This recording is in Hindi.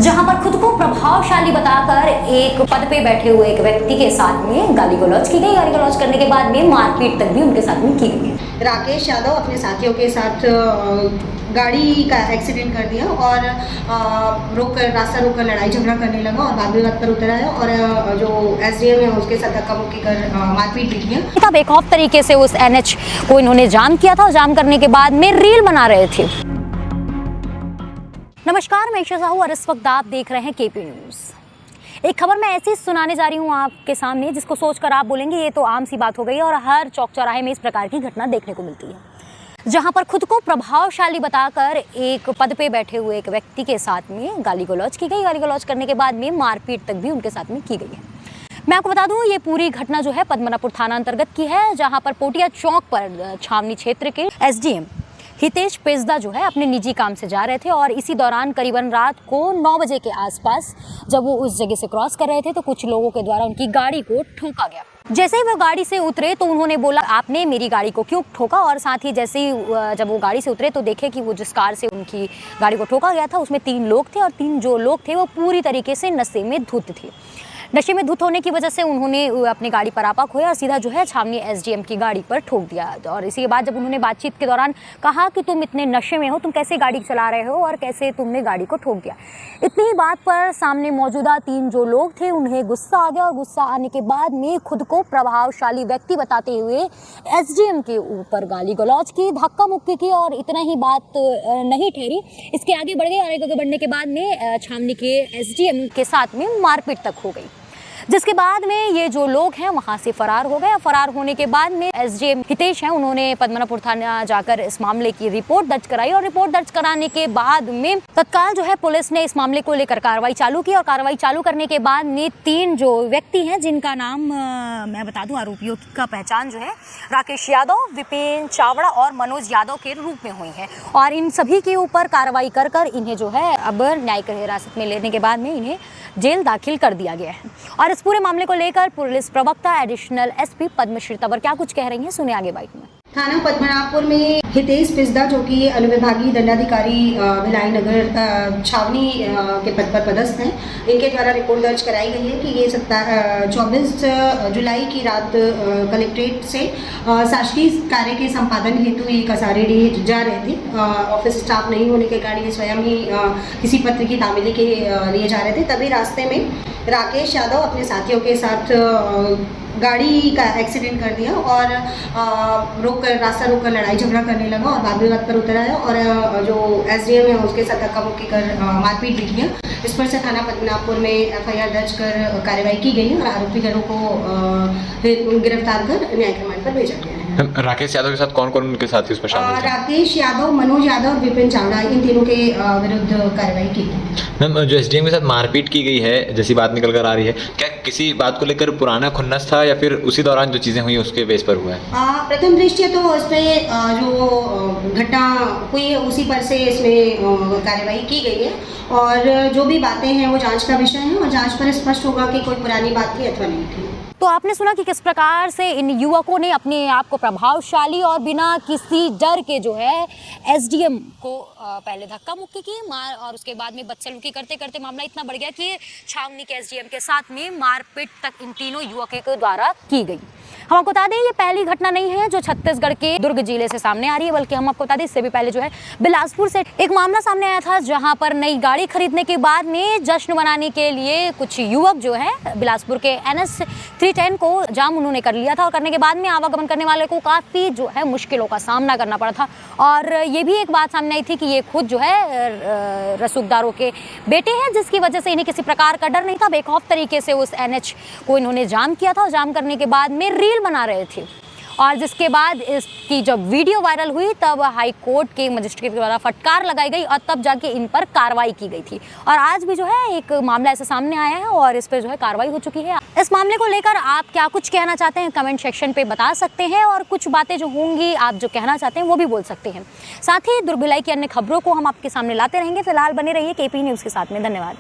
जहां पर खुद को प्रभावशाली बताकर एक पद पे बैठे हुए एक व्यक्ति के साथ में गाली गलौज की गई। गाली गलौज करने के बाद में मारपीट तक भी उनके साथ में की गई। राकेश यादव अपने साथियों के साथ गाड़ी का एक्सीडेंट कर दिया और रास्ता रोक कर लड़ाई झगड़ा करने लगा और वाद विवाद पर उतर आया और जो एसडीएम है उसके साथ धक्का मुक्की कर मारपीट भी किया। तब एक ऑफ तरीके से उस एनएच को इन्होंने जाम किया था और जाम करने के बाद में रील बना रहे थे। नमस्कार, मैं ईशा साहू और इस वक्त आप देख रहे हैं केपी न्यूज़। एक खबर मैं ऐसी सुनाने जा रही हूँ आपके सामने जिसको सोचकर आप बोलेंगे ये तो आम सी बात हो गई और हर चौक चौराहे में इस प्रकार की घटना देखने को मिलती है, जहां पर खुद को प्रभावशाली बताकर एक पद पे बैठे हुए एक व्यक्ति के साथ में गाली गलौज की गई। गाली गलौज करने के बाद में मारपीट तक भी उनके साथ में की गई है। मैं आपको बता दूं, ये पूरी घटना जो है पद्मनापुर थाना अंतर्गत की है, जहां पर पोटिया चौक पर छावनी क्षेत्र के एसडीएम हितेश पेजदा जो है अपने निजी काम से जा रहे थे और इसी दौरान करीबन रात को 9 बजे के आसपास जब वो उस जगह से क्रॉस कर रहे थे तो कुछ लोगों के द्वारा उनकी गाड़ी को ठोका गया। जैसे ही वो गाड़ी से उतरे तो उन्होंने बोला, आपने मेरी गाड़ी को क्यों ठोका? और साथ ही जैसे ही जब वो गाड़ी से उतरे तो देखे कि वो जिस कार से उनकी गाड़ी को ठोका गया था उसमें 3 लोग थे और 3 जो लोग थे वो पूरी तरीके से नशे में धुत थे। नशे में धुत होने की वजह से उन्होंने अपनी गाड़ी पर आपा खोया और सीधा जो है छावनी एसडीएम की गाड़ी पर ठोक दिया। और इसी के बाद जब उन्होंने बातचीत के दौरान कहा कि तुम इतने नशे में हो, तुम कैसे गाड़ी चला रहे हो और कैसे तुमने गाड़ी को ठोक दिया। इतनी ही बात पर सामने मौजूदा 3 जो लोग थे उन्हें गुस्सा आ गया और गुस्सा आने के बाद में खुद को प्रभावशाली व्यक्ति बताते हुए एसडीएम के ऊपर गाली गलौज की, धक्का मुक्की की और इतना ही बात नहीं ठहरी, इसके आगे बढ़ गए। आगे बढ़ने के बाद में छावनी के एसडीएम के साथ में मारपीट तक हो गई, जिसके बाद में ये जो लोग हैं वहां से फरार हो गए। फरार होने के बाद में एसडीएम हितेश हैं, उन्होंने पद्मनापुर थाना जाकर इस मामले की रिपोर्ट दर्ज कराई और रिपोर्ट दर्ज कराने के बाद में तत्काल जो है पुलिस ने इस मामले को लेकर कार्रवाई चालू की और कार्रवाई चालू करने के बाद में 3 जो व्यक्ति हैं जिनका नाम मैं बता दूं, आरोपियों का पहचान जो है राकेश यादव, विपिन चावड़ा और मनोज यादव के रूप में हुई है और इन सभी के ऊपर कार्रवाई कर इन्हें जो है अब न्यायिक हिरासत में लेने के बाद में इन्हें जेल दाखिल कर दिया गया है। और इस पूरे मामले को लेकर पुलिस प्रवक्ता एडिशनल एसपी पद्मश्री तंवर क्या कुछ कह रही हैं, सुने आगे बाइट में। थाना पद्मनाभपुर में हितेश पेजदा जो कि अनुविभागीय दंडाधिकारी भिलाई नगर छावनी के पद पर पदस्थ हैं, इनके द्वारा रिपोर्ट दर्ज कराई गई है कि ये 24 जुलाई की रात कलेक्ट्रेट से शासकीय कार्य के संपादन हेतु ये कसारेडी जा रहे थे। ऑफिस स्टाफ नहीं होने के कारण ये स्वयं ही किसी पत्र की तामीली के लिए जा रहे थे। तभी रास्ते में राकेश यादव अपने साथियों के साथ गाड़ी का एक्सीडेंट कर दिया और रास्ता रोक कर लड़ाई झगड़ा करने लगा और वाद विवाद पर उतर आया और जो एसडीएम है उसके साथ धक्का मुक्की कर मारपीट भी किया। इस पर से थाना पद्मनाभपुर में एफआईआर दर्ज कर कार्रवाई की गई और आरोपीगणों को गिरफ्तार कर न्यायिक रिमांड पर भेजा गया है। राकेश यादव के साथ कौन कौन उनके साथी उसमें शामिल थे? राकेश यादव, मनोज यादव और विपिन चावड़ा, इन तीनों के विरुद्ध कार्रवाई की गई। मैम, जो एसडीएम के साथ मारपीट की गई है जैसी बात निकल कर आ रही है, क्या किसी बात को लेकर पुराना खुन्नस था या फिर उसी दौरान जो चीज़ें हुई उसके बेस पर हुआ है? प्रथम दृष्टया तो इस पर जो घटना हुई है उसी पर से इसमें कार्रवाई की गई है और जो भी बातें हैं वो जांच का विषय है और जांच पर स्पष्ट होगा कि कोई पुरानी बात थी अथवा नहीं थी। तो आपने सुना कि किस प्रकार से इन युवकों ने अपने आप को प्रभावशाली और बिना किसी डर के जो है एसडीएम को पहले धक्का मुक्की की मार और उसके बाद में बदसलूकी करते करते मामला इतना बढ़ गया कि छावनी के एसडीएम के साथ में मारपीट तक इन तीनों युवकों के द्वारा की गई। हम आपको बता दें ये पहली घटना नहीं है जो छत्तीसगढ़ के दुर्ग जिले से सामने आ रही है, बल्कि हम आपको बता दें इससे भी पहले जो है बिलासपुर से एक मामला सामने आया था, जहां पर नई गाड़ी खरीदने के बाद में जश्न मनाने के लिए कुछ युवक जो है बिलासपुर के NS 310 को जाम उन्होंने कर लिया था और करने के बाद में आवागमन करने वाले को काफ़ी जो है मुश्किलों का सामना करना पड़ा था। और ये भी एक बात सामने आई थी कि ये खुद जो है रसूखदारों के बेटे हैं, जिसकी वजह से इन्हें किसी प्रकार का डर नहीं था। बेखौफ तरीके से उस NH को इन्होंने जाम किया था और जाम करने के बाद में रील बना रहे थे और जिसके बाद इसकी जब वीडियो वायरल हुई तब हाई कोर्ट के मजिस्ट्रेट के द्वारा फटकार लगाई गई और तब जाके इन पर कार्रवाई की गई थी। और आज भी जो है एक मामला ऐसा सामने आया है और इस पर जो है कार्रवाई हो चुकी है। इस मामले को लेकर आप क्या कुछ कहना चाहते हैं कमेंट सेक्शन पे बता सकते हैं और कुछ बातें जो होंगी आप जो कहना चाहते हैं वो भी बोल सकते हैं। साथ ही दुर्ग भिलाई की अन्य खबरों को हम आपके सामने लाते रहेंगे। फिलहाल बने रहिए केपी न्यूज़ के साथ में। धन्यवाद।